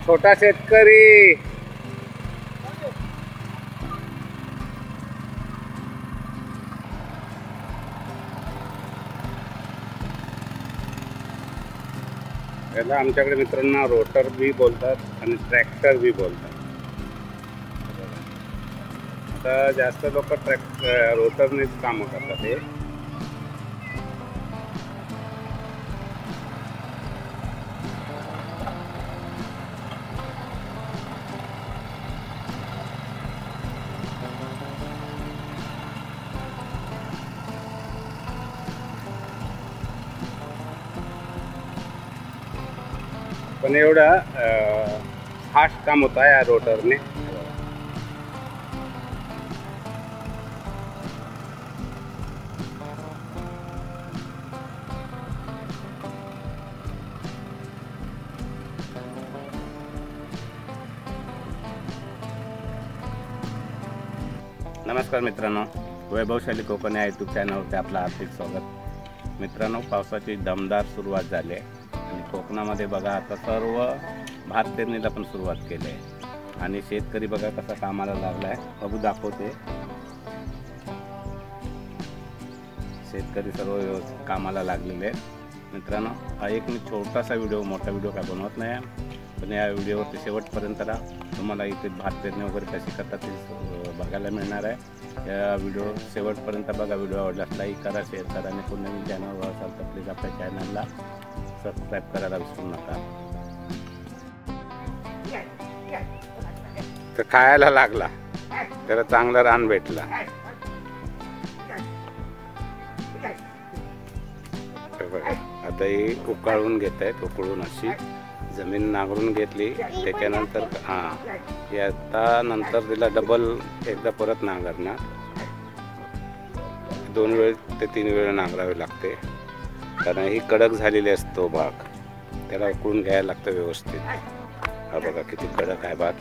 छोटा शेतकरी. याला आमच्याकडे मित्रांनो रोटर बी बोलतात आणि ट्रॅक्टर बी बोलतात. आता जास्त लोक रोटरनेच कामं करतात. हे पण एवढा फास्ट काम होता या रोटरने. नमस्कार मित्रांनो, वैभवशाली कोकण या यूट्यूब चॅनलवरती आपलं हार्दिक स्वागत. मित्रांनो, पावसाची दमदार सुरुवात झाली आहे आणि कोकणामध्ये बघा आता सर्व भात पेरणीला पण सुरुवात केली आहे आणि शेतकरी बघा कसा कामाला लागला आहे. बघू दाखवते. शेतकरी सर्व व्यवस्थित कामाला लागलेले आहेत. मित्रांनो, हा एक मी छोटासा व्हिडिओ, मोठा व्हिडिओ काय बनवत नाही, पण या व्हिडिओवरती शेवटपर्यंत राहा. तुम्हाला इथे भात पेरणी वगैरे कशी करतात ते बघायला मिळणार आहे. या व्हिडिओ शेवटपर्यंत बघा. व्हिडिओ आवडल्यास लाईक करा, शेअर करा आणि कोणी नवीन चॅनलवर असाल तर प्लीज आपल्या चॅनलला सबस्क्राईब करायला विसरू नका. तर खायला लागला, त्याला चांगला रान भेटला. आता ही उकाळून घेत आहेत. उकळून अशी जमीन नांगरून घेतली. त्याच्यानंतर आता नंतर तिला डबल एकदा परत नांगरणार. 2 वेळ ते 3 वेळ नांगरावे लागते, कारण ही कडक झालेली असतो भाग. त्याला उकळून घ्यायला लागतं व्यवस्थित. हा बघा किती कडक आहे भात.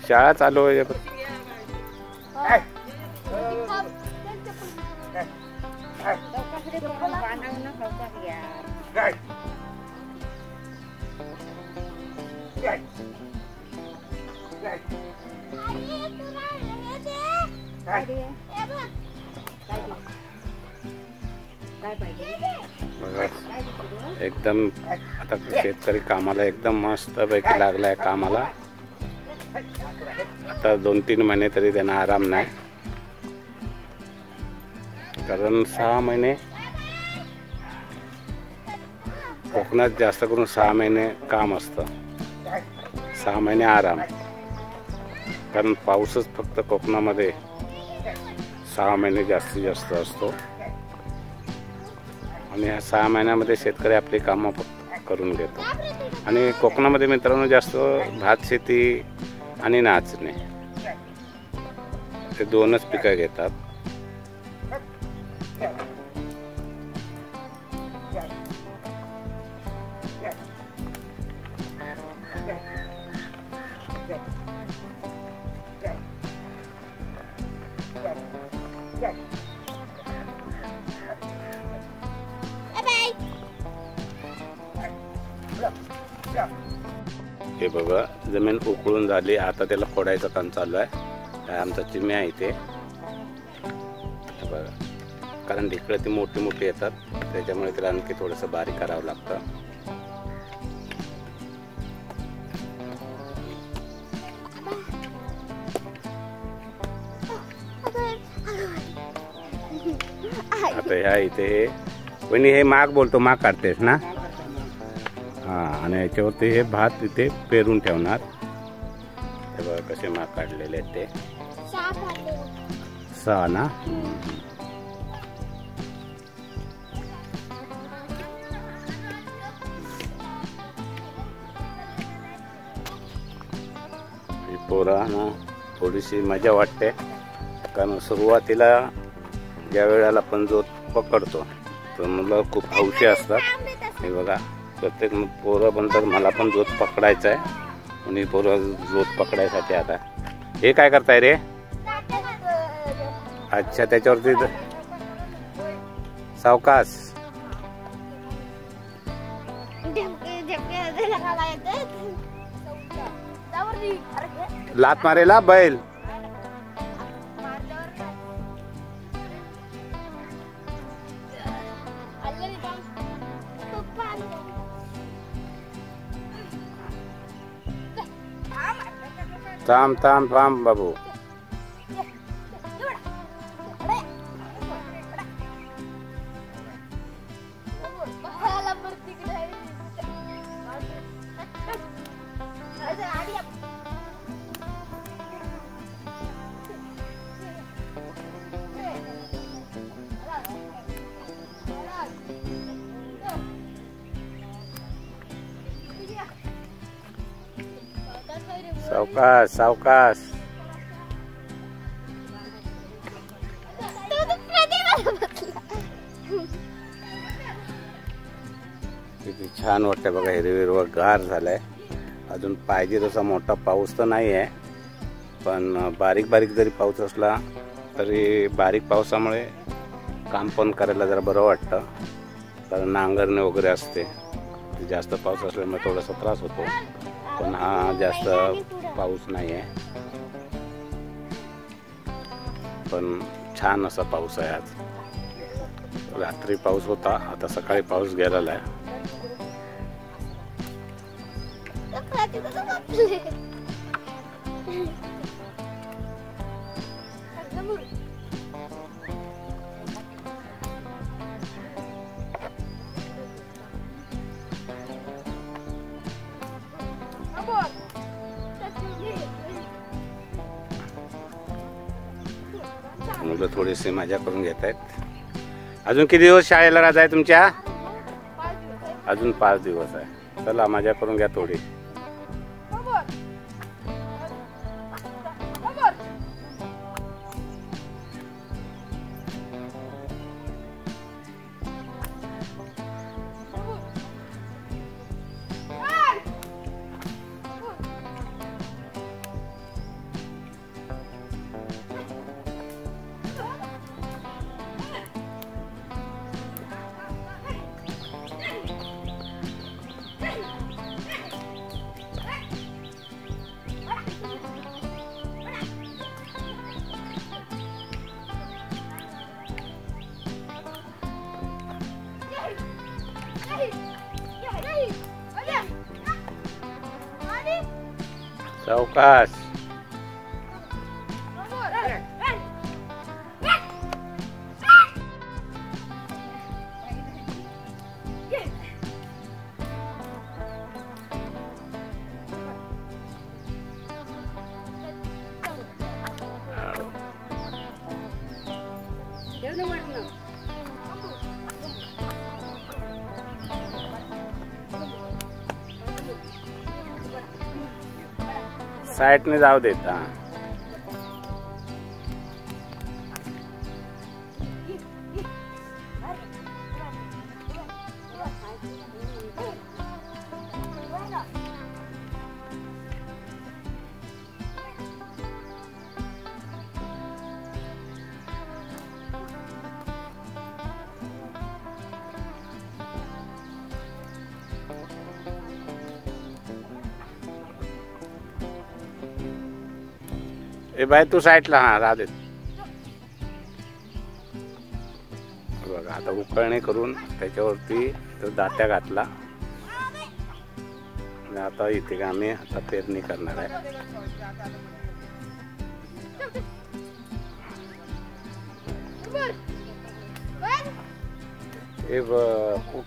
शाळा चालू आहे. एकदम आता शेतकरी कामाला एकदम मस्त पैकी लागलाय कामाला. आता 2-3 महिने तरी त्यांना आराम नाही, कारण 6 महिने कोकणात जास्त करून 6 महिने काम असतं, 6 महिने आराम. कारण पाऊसच फक्त कोकणामध्ये 6 महिने जास्तीत जास्त असतो आणि ह्या 6 महिन्यामध्ये शेतकरी आपली कामं करून घेतो. आणि कोकणामध्ये मित्रांनो जास्त भात शेती आणि नाचणे हे 2च पिकं घेतात. हे बघा जमीन उकळून झाली. आता त्याला फोडायचं काम चालू आहे. आमचा चिमण्या आहे इथे बघा, कारण ढिकळं ती मोठी मोठी येतात, त्याच्यामुळे त्याला आणखी थोडंसं बारीक करावं लागतं. आता ह्या इथे वहिनी हे माग बोलतो, माग काढतेस ना. आणि याच्यावरती हे भात इथे पेरून ठेवणार. हे बघा कसे माग काढलेले आहेत ते. 6 ना. पोरांना थोडीशी मजा वाटते, कारण सुरुवातीला ज्या वेळेला आपण जोत पकडतो तर मुलं खूप हौशी असतात। हे बघा, प्रत्येक पोरं म्हणतात मला पण जोत पकडायचा आहे, आणि पोरं जोत पकडायसाठी आता हे काय करताय रे? अच्छा, त्याच्यावरती सावकाश लात मारेला बैल। थांब थांब थांब बाबू। सावकाश सावकाश। किती छान वाटतंय बघा, हिरवीर गार झालंय। अजून पाहिजे तसा मोठा पाऊस तर नाही आहे, पण बारीक बारीक जरी पाऊस असला तरी बारीक पावसामुळे काम पण करायला जरा बरं वाटतं, कारण नांगरणे वगैरे असते। जास्त पाऊस असल्यामुळे थोडासा त्रास होतो, पण हा जास्त पाऊस नाही आहे, पण छान असा पाऊस आहे आज। रात्री पाऊस होता, आता सकाळी पाऊस गेलेला आहे। मुलं थोडीशी मजा करून घेत आहेत। अजून किती दिवस शाळेला राहत आहे तुमच्या? अजून 5 दिवस आहे। चला मजा करून घ्या थोडी। सावकाश। साईडने जाऊ देता। ए बाय तू साईडला, हा राहू दे। बघा आता उकळणे करून त्याच्यावरती तो दात्या घातला, आणि आता इथे आम्ही आता पेरणी करणार आहे।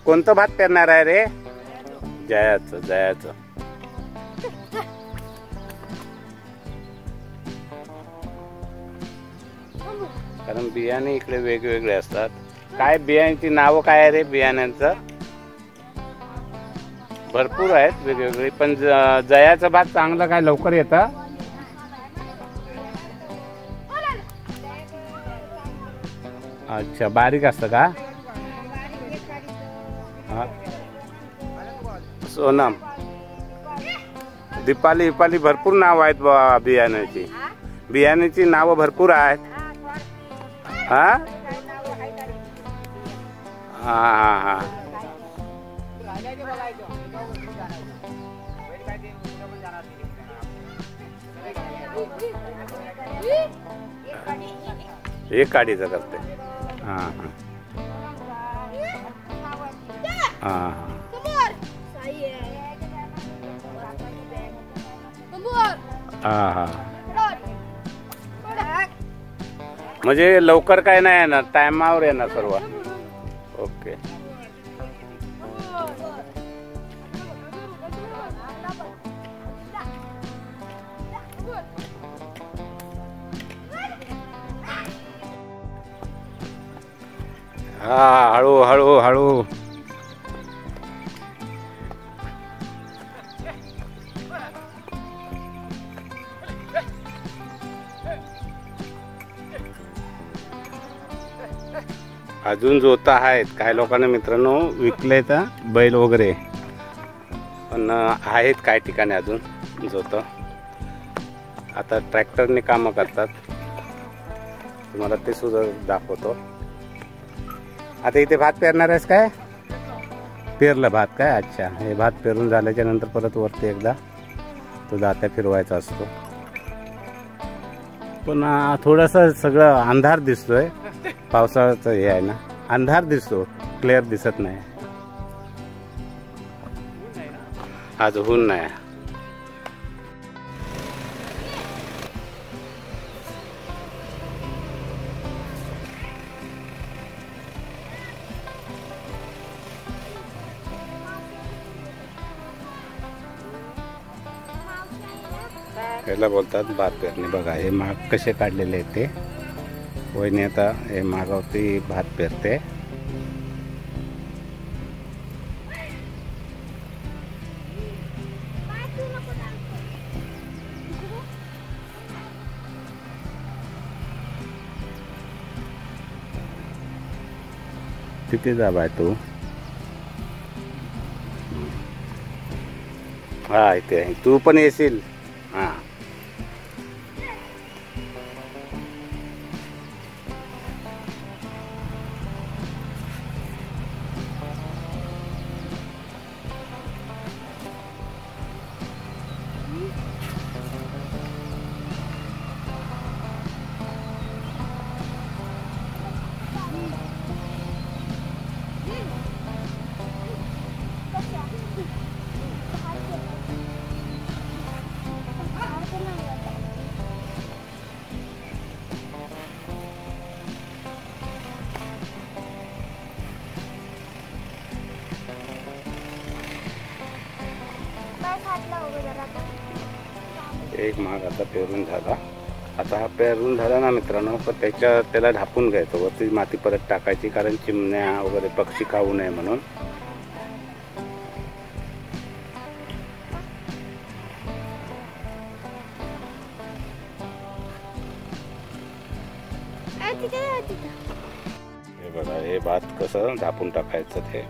कोणतं भात पेरणार आहे रे? जयाचं जयाचं। कारण बियाणे इकडे वेगवेगळे असतात। काय बियांची नावं काय आहे रे? बियाण्यांचं भरपूर आहेत वेगवेगळे, पण जयाचं भात चांगलं काय लवकर येतं। अच्छा, बारीक असतं का? हा. सोनम, दीपाली विपाली भरपूर नाव आहेत बा बियाण्याची. बियाण्याची नावं भरपूर आहेत. हा हा हा हा. एक काडीचं करते. हा हा हा हा हा. म्हणजे लवकर काय नाही येणार, टायमावर येणार सर्व. ओके. हा, हळू हळू हळू. अजून जोता आहेत काही लोकांना मित्रांनो, विकले तर बैल वगैरे, पण आहेत काही ठिकाणी अजून जोत. आता ट्रॅक्टरने कामं करतात, तुम्हाला ते सुद्धा दाखवतो. आता इथे भात पेरणार आहेस काय? पेरलं भात काय? अच्छा, हे भात पेरून झाल्याच्या नंतर परत वरती एकदा तो दात्या फिरवायचा असतो. पण थोडासा सगळं अंधार दिसतोय, पावसाळ्याचं हे आहे ना, अंधार दिसतो, क्लिअर दिसत नाही. आज ऊन नाही. याला बोलतात भात पेरणी. बघा हे माग कसे काढलेले आहेत ते. वहिनी आता हे मागावरती भात पेरते. तिथे जा बाय तू. हा इथे तू पण येशील. हा एक माग आता पेरून झाला. आता हा पेरून झाला ना मित्रांनो, पण त्याला ढापून घ्यायचं, वरती माती परत टाकायची, कारण चिमण्या वगैरे पक्षी खाऊ नये म्हणून. हे बघा, हे भात कसं ढापून टाकायचं ते.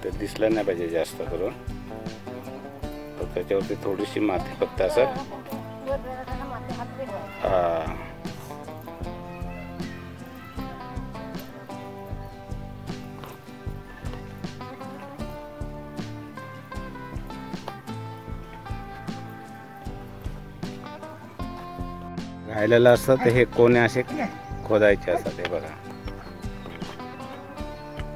ते दिसलं नाही पाहिजे जास्त करून, तर त्याच्यावरती थोडीशी माती फक्त असं. हा राहिलेलं असतं तर हे कोणे असे खोदायचे असतात. हे बघा,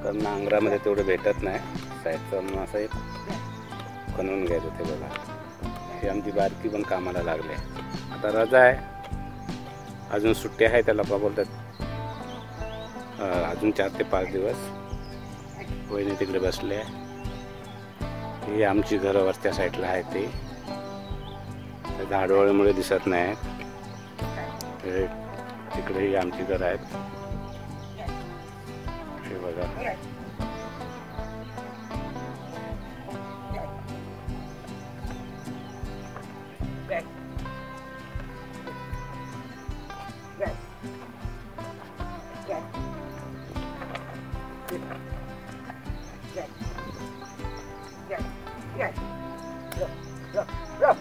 कारण नांगरामध्ये तेवढं भेटत नाही, साईडचं म्हणून असं एक खणून घ्यायचं. ते बघा, हे आमची बारकी पण कामाला लागले. आता रजा आहे, अजून सुट्टी आहे, त्याला का बोलतात, अजून 4 ते 5 दिवस. वहिनी तिकडे बसले. ही आमची घरं वरच्या साईडला आहे, ते झाडोळीमुळे दिसत नाही. तिकडेही आमची घरं आहेत. हे बघा, या, या.